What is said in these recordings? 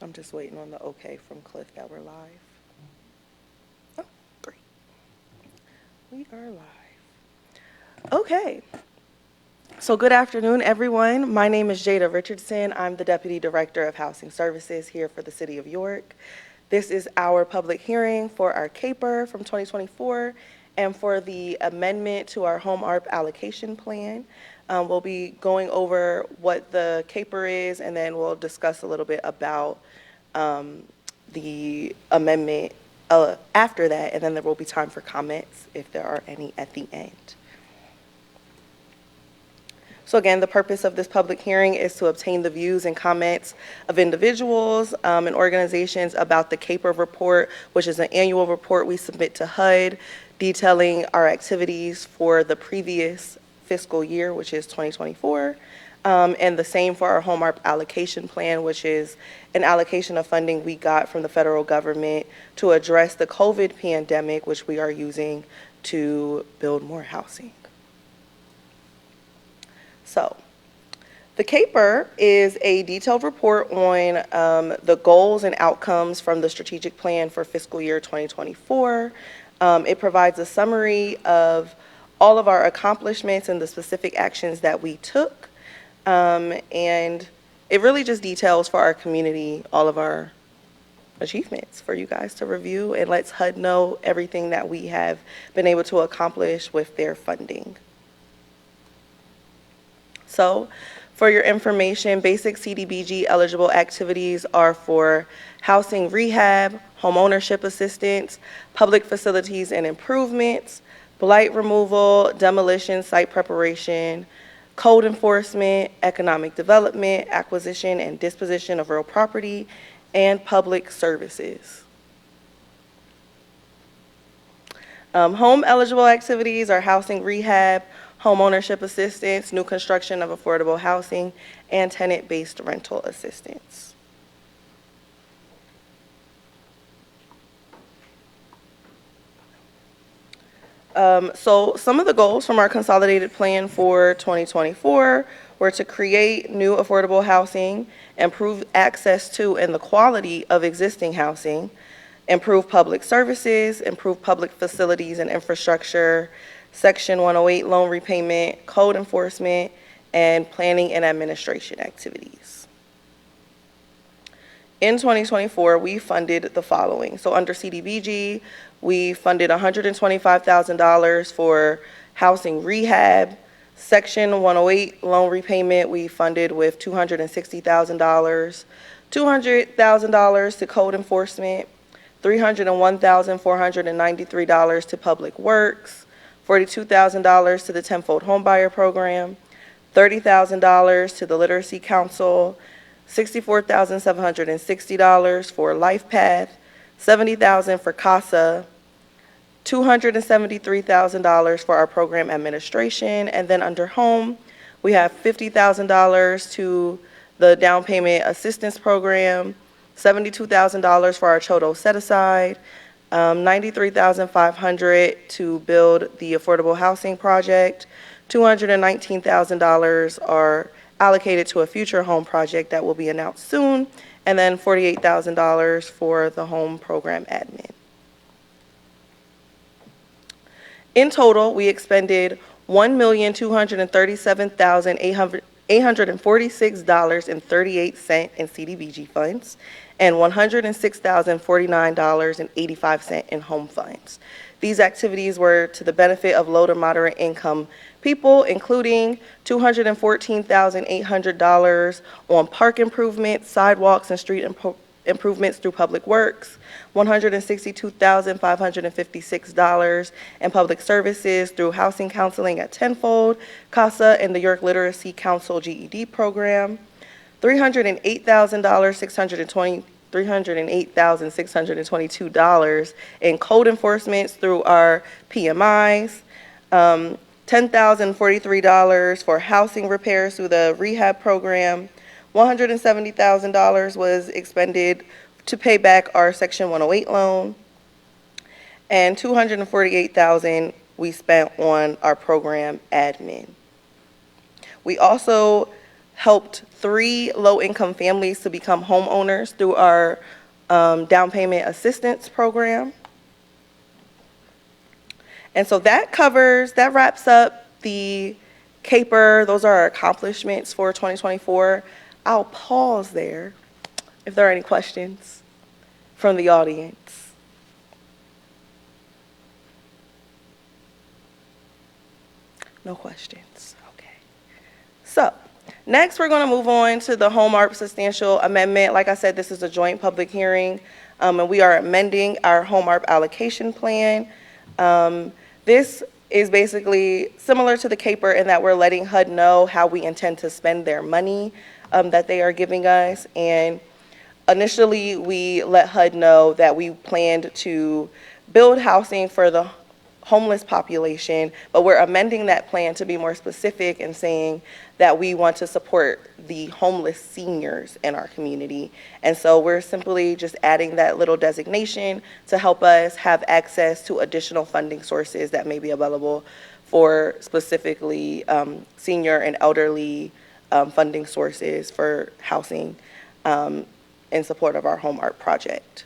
I'm just waiting on the okay from Cliff that we're live. Oh, 3. We are live. Okay. So good afternoon, everyone. My name is Jada Richardson. I'm the Deputy Director of Housing Services here for the City of York. This is our public hearing for our CAPER from 2024 and for the amendment to our home ARP allocation plan. We'll be going over what the CAPER is, and then we'll discuss a little bit about the amendment after that, and then there will be time for comments if there are any at the end. So again, the purpose of this public hearing is to obtain the views and comments of individuals and organizations about the CAPER report, which is an annual report we submit to HUD detailing our activities for the previous fiscal year, which is 2024. And the same for our home ARP allocation plan, which is an allocation of funding we got from the federal government to address the COVID pandemic, which we are using to build more housing. So, the CAPER is a detailed report on the goals and outcomes from the strategic plan for fiscal year 2024. It provides a summary of all of our accomplishments and the specific actions that we took. And it really just details for our community all of our achievements for you guys to review, and lets HUD know everything that we have been able to accomplish with their funding. So, for your information, basic CDBG eligible activities are for housing rehab, home ownership assistance, public facilities and improvements, blight removal, demolition, site preparation, code enforcement, economic development, acquisition and disposition of real property, and public services. Home eligible activities are housing rehab, home ownership assistance, new construction of affordable housing, and tenant-based rental assistance. So some of the goals from our consolidated plan for 2024 were to create new affordable housing, improve access to and the quality of existing housing, improve public services, improve public facilities and infrastructure, Section 108 loan repayment, code enforcement, and planning and administration activities. In 2024, we funded the following. So under CDBG, we funded $125,000 for housing rehab. Section 108 loan repayment, we funded with $260,000, $200,000 to code enforcement, $301,493 to public works, $42,000 to the Tenfold Homebuyer Program, $30,000 to the Literacy Council, $64,760 for LifePath, $70,000 for CASA, $273,000 for our program administration, and then under home, we have $50,000 to the down payment assistance program, $72,000 for our Chodo set aside, $93,500 to build the affordable housing project, $219,000 are allocated to a future home project that will be announced soon, and then $48,000 for the home program admin. In total, we expended $1,237,846.38 in CDBG funds and $106,049.85 in home funds. These activities were to the benefit of low to moderate income people, including $214,800 on park improvements, sidewalks, and street improvements through Public Works, $162,556 in public services through housing counseling at Tenfold, CASA, and the York Literacy Council GED program, $308,622 in code enforcements through our PMIs, $10,043 for housing repairs through the rehab program, $170,000 was expended to pay back our Section 108 loan, and $248,000 we spent on our program admin. We also helped 3 low-income families to become homeowners through our down payment assistance program. And so that wraps up the CAPER. Those are our accomplishments for 2024. I'll pause there if there are any questions from the audience. No questions. Okay. So next, we're going to move on to the Home ARP substantial amendment. Like I said, this is a joint public hearing, and we are amending our Home ARP allocation plan. This is basically similar to the CAPER in that we're letting HUD know how we intend to spend their money that they are giving us. And initially, we let HUD know that we planned to build housing for the homeless population, but we're amending that plan to be more specific and saying that we want to support the homeless seniors in our community. And so we're simply just adding that little designation to help us have access to additional funding sources that may be available for specifically senior and elderly funding sources for housing in support of our Home ARP project.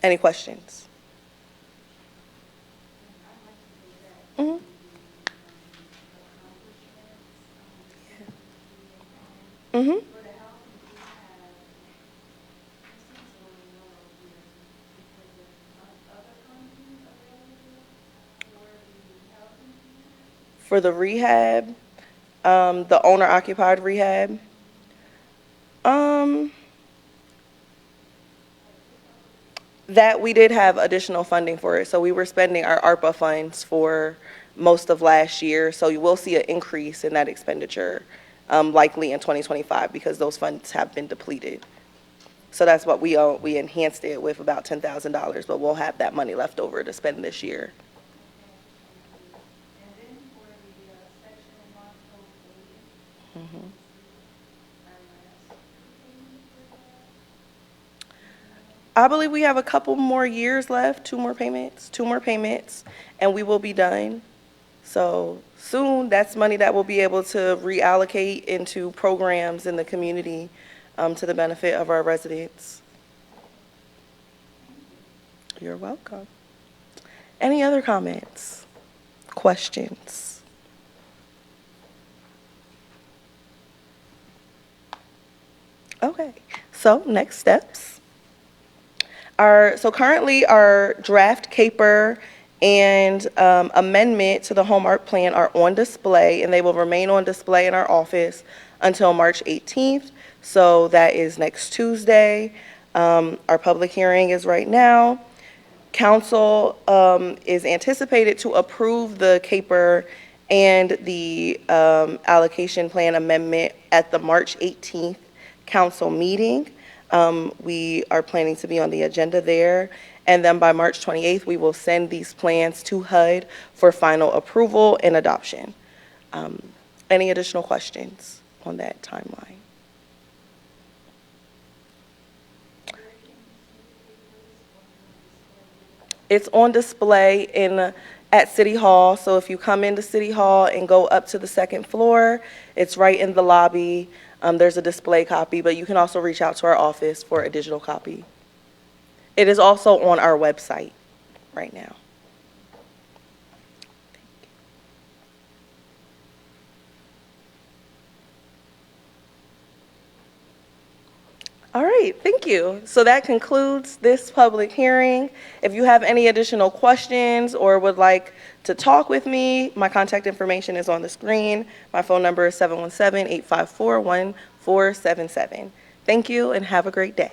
Any questions? Mm-hmm. Mm-hmm. For the rehab, the owner-occupied rehab, that we did have additional funding for it. So we were spending our ARPA funds for most of last year. So you will see an increase in that expenditure likely in 2025 because those funds have been depleted. So that's what we enhanced it with about $10,000, but we'll have that money left over to spend this year. Mm-hmm. I believe we have a couple more years left, two more payments, and we will be done. So soon, that's money that we'll be able to reallocate into programs in the community to the benefit of our residents. You're welcome. Any other comments, questions? Okay, so next steps. So currently our draft CAPER and amendment to the Home ARP plan are on display, and they will remain on display in our office until March 18th. So that is next Tuesday. Our public hearing is right now. Council is anticipated to approve the CAPER and the allocation plan amendment at the March 18th council meeting. We are planning to be on the agenda there. And then by March 28th, we will send these plans to HUD for final approval and adoption. Any additional questions on that timeline? It's on display at City Hall. So if you come into City Hall and go up to the second floor, it's right in the lobby. There's a display copy, but you can also reach out to our office for a digital copy. It is also on our website right now. All right, thank you. So that concludes this public hearing. If you have any additional questions or would like to talk with me, my contact information is on the screen. My phone number is 717-854-1477. Thank you and have a great day.